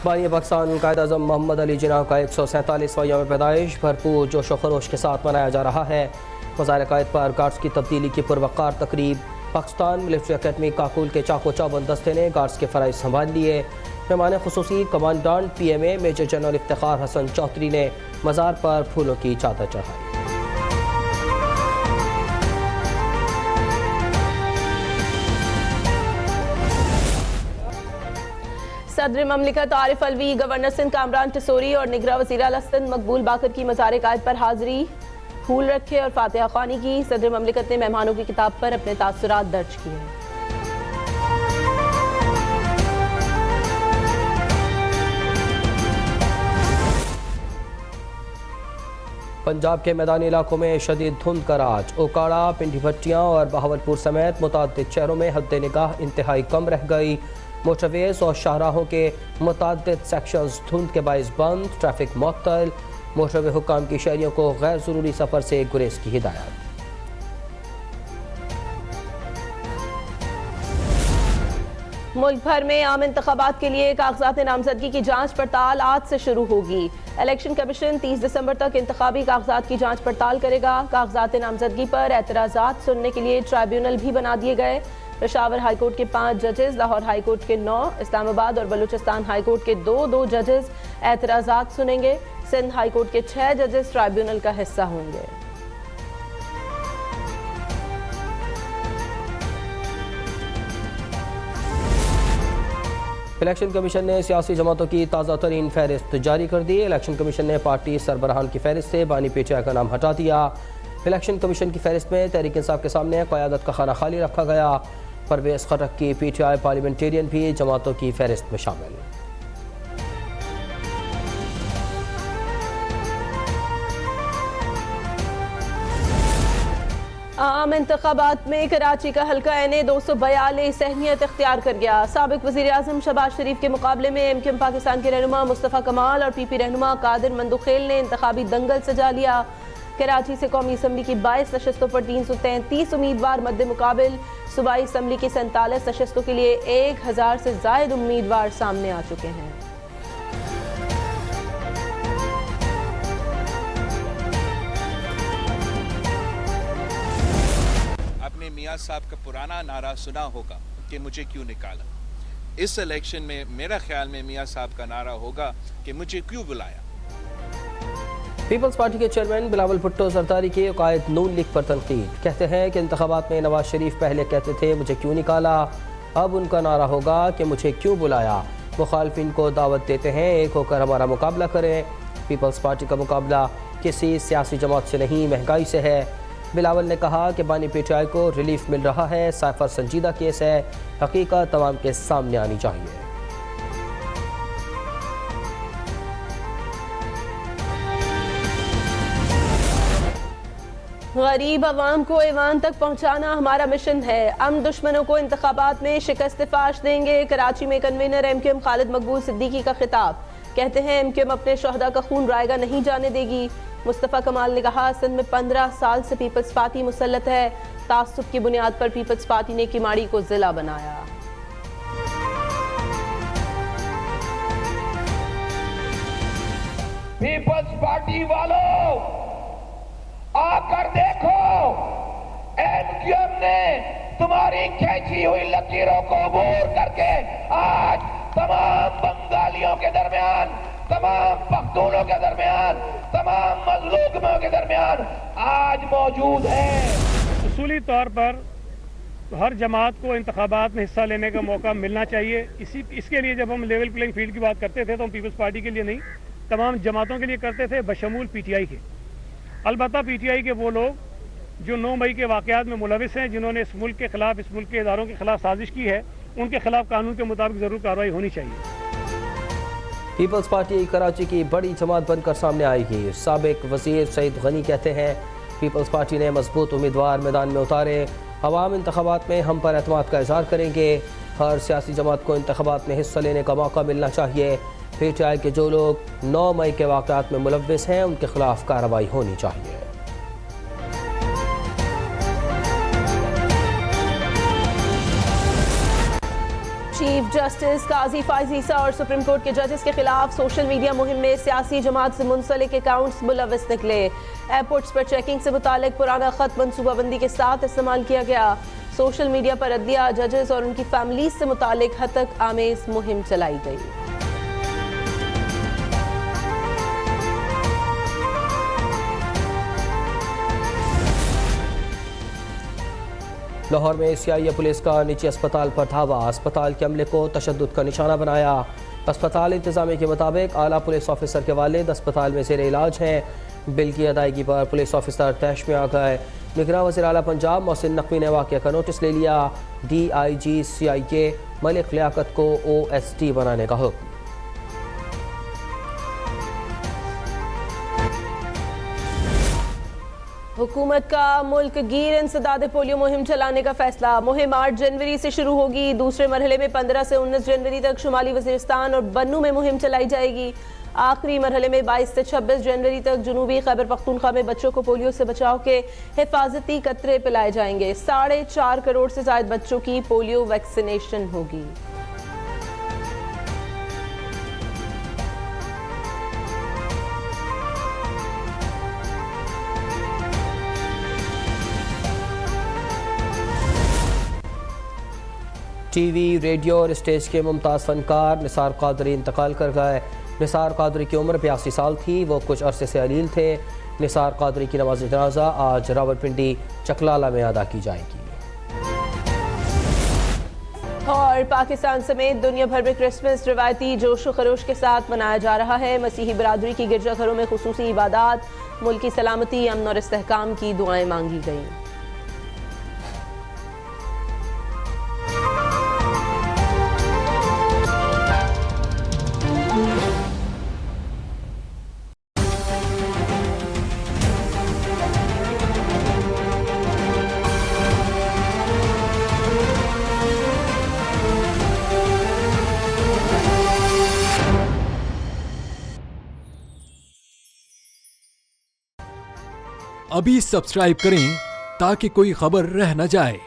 बानी पाकिस्तान कायद-ए-आज़म मोहम्मद अली जिन्ना का 147वां यौम पैदाइश भरपूर जोश व खरोश के साथ मनाया जा रहा है। वज़ार कायद पर गार्ड्स की तब्दीली की पुरवकार तकरीब। पाकिस्तान मिलिट्री अकेडमी काकुल के चाको चौबंद दस्ते ने गार्ड्स के फ़राइज़ संभाल लिए। मेहमान खुसूसी commandant PMA major general Iftikhar Hasan Chaudhary ने मज़ार पर फूलों की चादर चढ़ाई। सदर ममलिकत आरिफ अलवी, गवर्नर सिंध कामरान टिसोरी और निगरां वज़ीर आला सिंध मकबूल बाकर की मज़ार कायद पर हाजिरी, फूल रखे और फातिहा ख़्वानी की। सदर ममलिकत ने मेहमानों की किताब पर अपने तासुरात दर्ज किए। पंजाब के मैदानी इलाकों में शदीद धुंध का राज। ओकाड़ा, पिंडी भट्टियाँ और बहावलपुर समेत मुतअद्दिद शहरों में हद निगाह इंतहाई कम रह गई। मोटरवेज और शाहराहों के मुतअद्दिद सेक्शंस धुंध के बाइस बंद, ट्रैफिक मुअत्तल। मोटरवे हुक्काम की शहरियों को गैर ज़रूरी सफ़र से गुरेज की हिदायत। मुल्क भर में आम इंतखाबात के लिए कागजात नामजदगी की जांच पड़ताल आज से शुरू होगी। इलेक्शन कमीशन 30 दिसंबर तक इंतखाबी कागजात की जांच पड़ताल करेगा। कागजात नामजदगी पर एतराज़ात सुनने के लिए ट्राइब्यूनल भी बना दिए गए। पेशावर हाईकोर्ट के 5 जजेस, लाहौर हाईकोर्ट के 9, इस्लामाबाद और बलूचिस्तान हाईकोर्ट के 2 जजेस एतराज़ात सुनेंगे। सिंध हाईकोर्ट के 6 जजेस ट्राइब्यूनल का हिस्सा होंगे। इलेक्शन कमीशन ने सियासी जमातों की ताज़ा तरीन फहरिस्त जारी कर दी। इलेक्शन कमीशन ने पार्टी सरबराहान की फहरिस्त से बानी PTI का नाम हटा दिया। इलेक्शन कमीशन की फहरिस्त में तहरीक इंसाफ के सामने क़यादत का खाना खाली रखा गया। परवेज़ खटक की PTI पार्लियामेंटेरियन भी जमातों की फहरिस्त में शामिल। आम इंतखाबात में कराची का हल्का NA 242 अहमियत इख्तियार कर गया। साबिक वज़ीर आज़म शहबाज शरीफ के मुकाबले में MQM पाकिस्तान के रहनुमा मुस्तफ़ा कमाल और PP रहनुमा कादिर मंदुखेल ने इंतखाबी दंगल सजा लिया। कराची से कौमी असम्बली की 22 नशस्तों पर 333 उम्मीदवार मद्दे मुकाबिल। सूबाई असम्बली की 47 नशस्तों के लिए 1000 से ज़ायद उम्मीदवार सामने आ चुके हैं। आपने मियां साहब का पुराना नारा सुना होगा कि मुझे क्यों निकाला। इस इलेक्शन में मेरा ख्याल में मियां साहब का नारा होगा कि मुझे क्यों बुलाया। पीपल्स पार्टी के चेयरमैन बिलावल भुट्टो जरदारी के कायद नून लीग पर तनकीद। कहते हैं कि इंतखाबात में नवाज शरीफ पहले कहते थे मुझे क्यों निकाला, अब उनका नारा होगा कि मुझे क्यों बुलाया। मुखालफिन को दावत देते हैं एक होकर हमारा मुकाबला करें। पीपल्स पार्टी का मुकाबला किसी सियासी जमात से नहीं, महंगाई से है। बिलावल ने कहा कि बानी PTI को रिलीफ मिल रहा है। साइफर संजीदा केस है, हकीकत तमाम के सामने आनी चाहिए। गरीब अवाम को ऐवान तक पहुँचाना हमारा मिशन है। हम दुश्मनों को इंतखाबात में शिकस्त फाश देंगे। कराची में कन्वीनर MQM खालिद मकबूल सिद्दीकी का खिताब। कहते हैं MQM अपने शोहदा का खून रायगा नहीं जाने देगी। मुस्तफ़ा कमाल ने कहा सिंध में 15 साल से पीपल्स पार्टी मुसल्लत है। तासुब की बुनियाद पर पीपल्स पार्टी ने किमाड़ी को जिला बनाया। पीपल्स पार्टी वालों आकर देखो, MQM ने तुम्हारी खींची हुई लकीरों को अबूर करके आज तमाम बंगालियों के दरमियान, तमाम पख्तूनों के दरमियान, तमाम मजलूमों के दरमियान आज मौजूद है। उसूली तौर पर हर जमात को इंतखाबात में हिस्सा लेने का मौका मिलना चाहिए। इसके लिए जब हम लेवल प्लेइंग फील्ड की बात करते थे तो हम पीपल्स पार्टी के लिए नहीं, तमाम जमातों के लिए करते थे, बशमूल PTI के। अलबत्ता PTI के वो लोग जो 9 मई के वाक़यात में मुलविस हैं, जिन्होंने इस मुल्क के खिलाफ, इस मुल्क के इदारों के खिलाफ साजिश की है, उनके खिलाफ कानून के मुताबिक ज़रूर कार्रवाई होनी चाहिए। पीपल्स पार्टी कराची की बड़ी जमात बनकर सामने आएगी। साबिक वज़ीर सईद गनी कहते हैं पीपल्स पार्टी ने मजबूत उम्मीदवार मैदान में उतारे। अवाम इंतखाबात में हम पर एतमाद का इज़हार करेंगे। हर सियासी जमात को इंतखाबात में हिस्सा लेने का मौका मिलना चाहिए। PTI के जो लोग 9 मई के वाक़यात में मुलव्विस हैं उनके खिलाफ कार्रवाई होनी चाहिए। चीफ जस्टिस काजी फाइज ईसा और सुप्रीम कोर्ट के जजेस के खिलाफ सोशल मीडिया मुहिम में सियासी जमात से मुंसलिक अकाउंट्स मुलविस निकले। एयरपोर्ट्स पर चेकिंग से मुतालिक पुराना खत मनसूबाबंदी के साथ इस्तेमाल किया गया। सोशल मीडिया पर अदलिया, जजेस और उनकी फैमिलीज से मुतालिक हतक आमेज मुहिम चलाई गई। लाहौर में CIA पुलिस का निजी अस्पताल पर धावा, अस्पताल के अमले को तशद्दुद का निशाना बनाया। अस्पताल इंतजामिया के मुताबिक आला पुलिस ऑफिसर के वालिद अस्पताल में ज़ेर इलाज हैं। बिल की अदायगी पर पुलिस ऑफिसर तैश में आ गए। निगरान वज़ीर आला पंजाब मोहसिन नकवी ने वाक़या का नोटिस ले लिया। DIG CIA मलिक लियाकत को OSD बनाने का हुक्म। हुकूमत का मुल्क गिर इंसदाद पोलियो मुहिम चलाने का फैसला। मुहिम 8 जनवरी से शुरू होगी। दूसरे मरहले में 15 से 19 जनवरी तक शुमाली वज़ीरिस्तान और बन्नू में मुहिम चलाई जाएगी। आखिरी मरहले में 22 से 26 जनवरी तक जनूबी खैबर पख्तूनख्वा में बच्चों को पोलियो से बचाव के हिफाजती कतरे पिलाए जाएंगे। 4.5 करोड़ से ज्यादा बच्चों की पोलियो वैक्सीनेशन होगी। TV, रेडियो और स्टेज के मुमताज़ फनकार निसार कादरी इंतकाल कर गए। निसार कादरी की उम्र 82 साल थी। वो कुछ अरसे से अलील थे। निसार कादरी की नमाज जनाजा आज रावलपिंडी चकलाला में अदा की जाएगी। और पाकिस्तान समेत दुनिया भर में क्रिसमस रिवायती जोश व खरोश के साथ मनाया जा रहा है। मसीही बरादरी की गिरजाघरों में खुसूसी इबादात, मुल्क की सलामती, अमन और इस्तेहकाम की दुआएं मांगी गईं। अभी सब्सक्राइब करें ताकि कोई खबर रह न जाए।